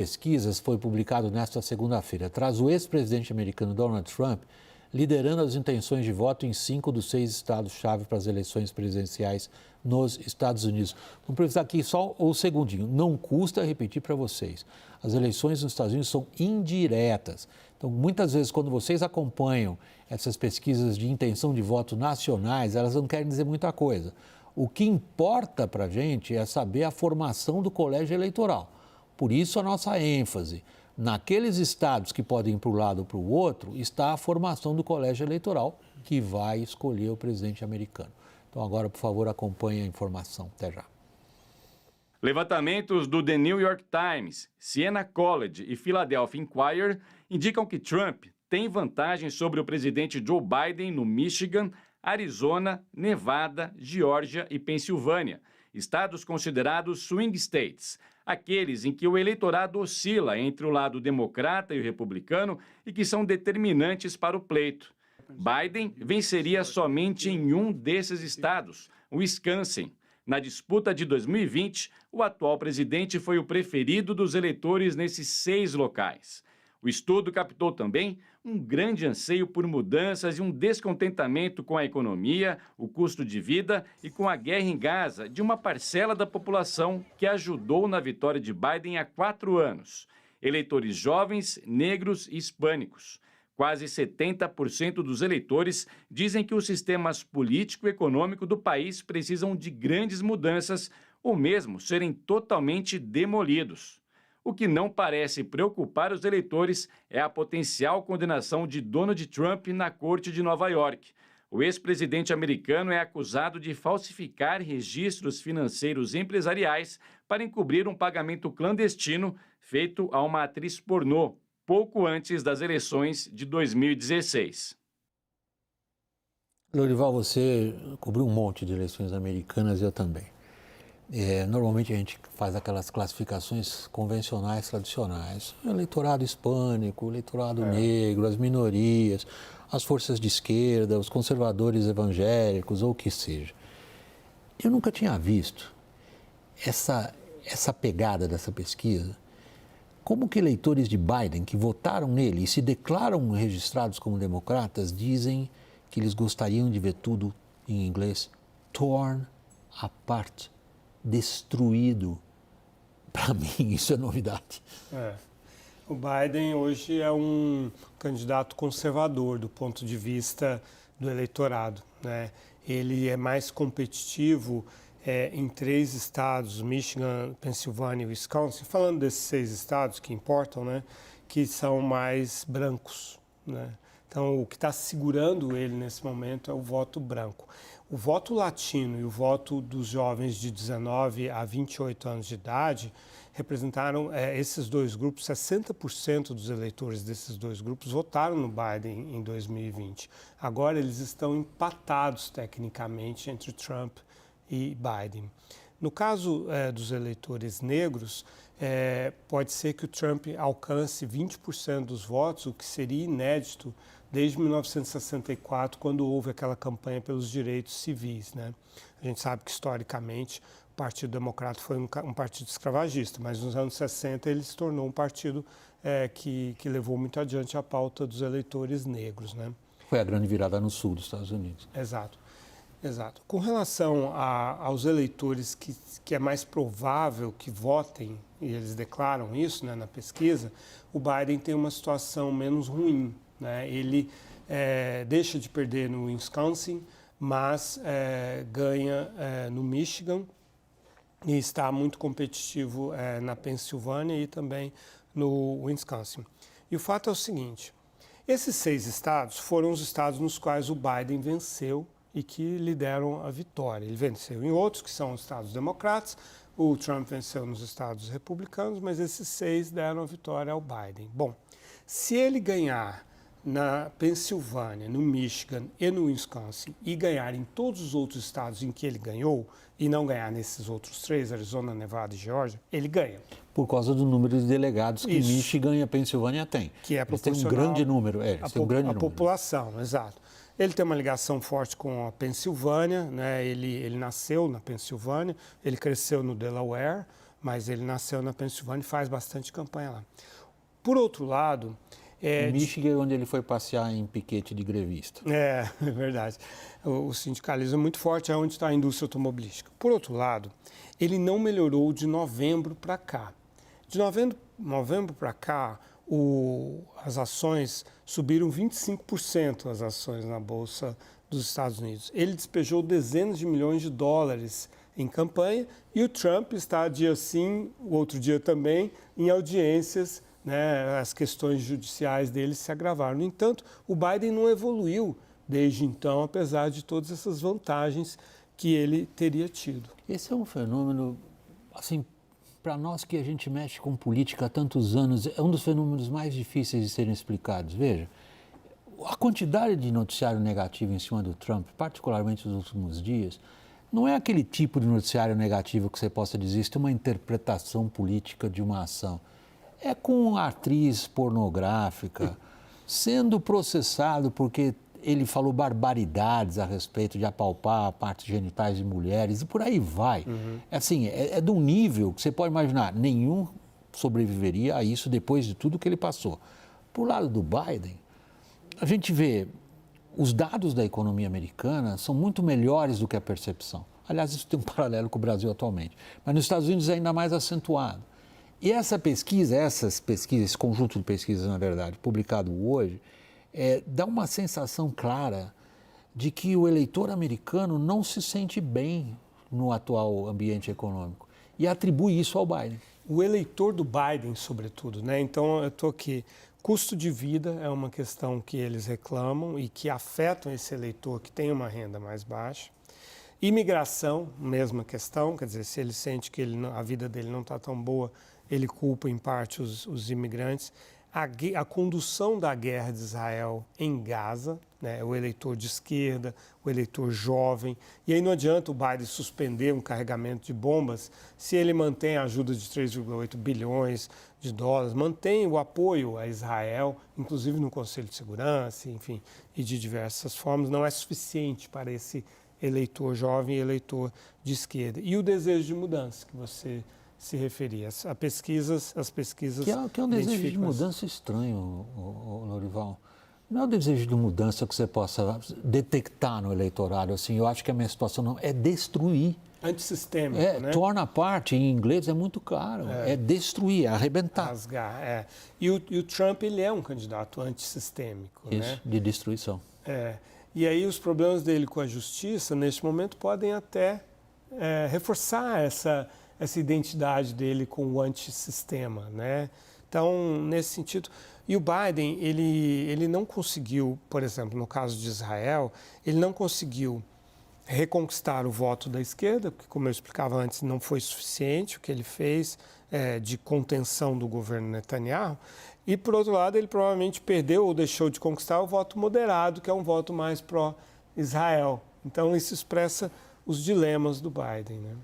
Pesquisas foi publicado nesta segunda-feira. Traz o ex-presidente americano Donald Trump liderando as intenções de voto em 5 dos 6 estados-chave para as eleições presidenciais nos Estados Unidos. Vamos precisar aqui só um segundinho. Não custa repetir para vocês. As eleições nos Estados Unidos são indiretas. Então, muitas vezes, quando vocês acompanham essas pesquisas de intenção de voto nacionais, elas não querem dizer muita coisa. O que importa para a gente é saber a formação do colégio eleitoral. Por isso, a nossa ênfase. Naqueles estados que podem ir para um lado ou para o outro, está a formação do colégio eleitoral que vai escolher o presidente americano. Então, agora, por favor, acompanhe a informação. Até já. Levantamentos do The New York Times, Siena College e Philadelphia Inquirer indicam que Trump tem vantagem sobre o presidente Joe Biden no Michigan, Arizona, Nevada, Geórgia e Pensilvânia, estados considerados swing states, aqueles em que o eleitorado oscila entre o lado democrata e o republicano e que são determinantes para o pleito. Biden venceria somente em um desses estados, o Wisconsin. Na disputa de 2020, o atual presidente foi o preferido dos eleitores nesses 6 locais. O estudo captou também um grande anseio por mudanças e um descontentamento com a economia, o custo de vida e com a guerra em Gaza de uma parcela da população que ajudou na vitória de Biden há 4 anos. Eleitores jovens, negros e hispânicos. Quase 70% dos eleitores dizem que os sistemas político e econômico do país precisam de grandes mudanças ou mesmo serem totalmente demolidos. O que não parece preocupar os eleitores é a potencial condenação de Donald Trump na Corte de Nova York. O ex-presidente americano é acusado de falsificar registros financeiros empresariais para encobrir um pagamento clandestino feito a uma atriz pornô, pouco antes das eleições de 2016. Lorival, você cobriu um monte de eleições americanas e eu também. Normalmente a gente faz aquelas classificações convencionais, tradicionais. Eleitorado hispânico, eleitorado negro, as minorias, as forças de esquerda, os conservadores evangélicos ou o que seja. Eu nunca tinha visto essa pegada dessa pesquisa. Como que eleitores de Biden que votaram nele e se declaram registrados como democratas dizem que eles gostariam de ver tudo, em inglês, torn apart, destruído. Para mim, isso é novidade. O Biden hoje é um candidato conservador do ponto de vista do eleitorado, né? Ele é mais competitivo em 3 estados, Michigan, Pensilvânia e Wisconsin, falando desses 6 estados que importam, né? Que são mais brancos, né? Então, o que está segurando ele nesse momento é o voto branco. O voto latino e o voto dos jovens de 19 a 28 anos de idade representaram, esses 2 grupos, 60% dos eleitores desses 2 grupos votaram no Biden em 2020. Agora eles estão empatados tecnicamente entre Trump e Biden. No caso dos eleitores negros, pode ser que o Trump alcance 20% dos votos, o que seria inédito desde 1964, quando houve aquela campanha pelos direitos civis, né? A gente sabe que, historicamente, o Partido Democrata foi um partido escravagista, mas nos anos 60 ele se tornou um partido que levou muito adiante a pauta dos eleitores negros, né? Foi a grande virada no sul dos Estados Unidos. Exato. Com relação aos eleitores que é mais provável que votem, e eles declaram isso, né, na pesquisa, o Biden tem uma situação menos ruim, né? Ele deixa de perder no Wisconsin, mas ganha no Michigan e está muito competitivo na Pensilvânia e também no Wisconsin. E o fato é o seguinte, esses 6 estados foram os estados nos quais o Biden venceu e que lhe deram a vitória. Ele venceu em outros, que são os estados democratas, o Trump venceu nos estados republicanos, mas esses 6 deram a vitória ao Biden. Bom, se ele ganhar na Pensilvânia, no Michigan e no Wisconsin e ganhar em todos os outros estados em que ele ganhou e não ganhar nesses outros 3, Arizona, Nevada e Geórgia, ele ganha. Por causa do número de delegados que Michigan e a Pensilvânia têm. Que é proporcional. Eles têm um grande número. A população, exato. Ele tem uma ligação forte com a Pensilvânia, né? Ele nasceu na Pensilvânia, ele cresceu no Delaware, mas ele nasceu na Pensilvânia e faz bastante campanha lá. Por outro lado... Michigan, onde ele foi passear em piquete de grevista. É verdade. O sindicalismo é muito forte, é onde está a indústria automobilística. Por outro lado, ele não melhorou de novembro para cá. De novembro para cá, as ações subiram 25%, as ações na Bolsa dos Estados Unidos. Ele despejou dezenas de milhões de dólares em campanha e o Trump está dia sim, o outro dia também, em audiências, né, as questões judiciais dele se agravaram. No entanto, o Biden não evoluiu desde então, apesar de todas essas vantagens que ele teria tido. Esse é um fenômeno, assim, para nós que a gente mexe com política há tantos anos, é um dos fenômenos mais difíceis de serem explicados. Veja, a quantidade de noticiário negativo em cima do Trump, particularmente nos últimos dias, não é aquele tipo de noticiário negativo que você possa dizer, isso é uma interpretação política de uma ação. É com atriz pornográfica sendo processado porque ele falou barbaridades a respeito de apalpar partes genitais de mulheres e por aí vai. Assim, é de um nível que você pode imaginar, nenhum sobreviveria a isso depois de tudo que ele passou. Por lado do Biden, a gente vê os dados da economia americana são muito melhores do que a percepção. Aliás, isso tem um paralelo com o Brasil atualmente, mas nos Estados Unidos é ainda mais acentuado. E essas pesquisas, esse conjunto de pesquisas, na verdade, publicado hoje, dá uma sensação clara de que o eleitor americano não se sente bem no atual ambiente econômico e atribui isso ao Biden. O eleitor do Biden, sobretudo, né? Então, eu estou aqui. Custo de vida é uma questão que eles reclamam e que afetam esse eleitor que tem uma renda mais baixa. Imigração, mesma questão, quer dizer, se ele sente que a vida dele não está tão boa, ele culpa em parte os imigrantes. A condução da guerra de Israel em Gaza, né, o eleitor de esquerda, o eleitor jovem. E aí não adianta o Biden suspender um carregamento de bombas se ele mantém a ajuda de 3,8 bilhões de dólares, mantém o apoio a Israel, inclusive no Conselho de Segurança, enfim, e de diversas formas. Não é suficiente para esse eleitor jovem e eleitor de esquerda. E o desejo de mudança que você se referia. As pesquisas que é um desejo de mudança estranho, Lorival. Não é um desejo de mudança que você possa detectar no eleitorado. Assim, eu acho que a minha situação não é destruir. Antissistêmico, né? Torn apart, em inglês, é muito caro. É destruir, é arrebentar. Rasgar, E o Trump, ele é um candidato antissistêmico. Isso, né? de destruição. E aí os problemas dele com a justiça, neste momento, podem até reforçar essa identidade dele com o antissistema, né? Então, nesse sentido... E o Biden, ele não conseguiu, por exemplo, no caso de Israel, ele não conseguiu reconquistar o voto da esquerda, porque, como eu explicava antes, não foi suficiente o que ele fez de contenção do governo Netanyahu. E, por outro lado, ele provavelmente perdeu ou deixou de conquistar o voto moderado, que é um voto mais pró-Israel. Então, isso expressa os dilemas do Biden, né?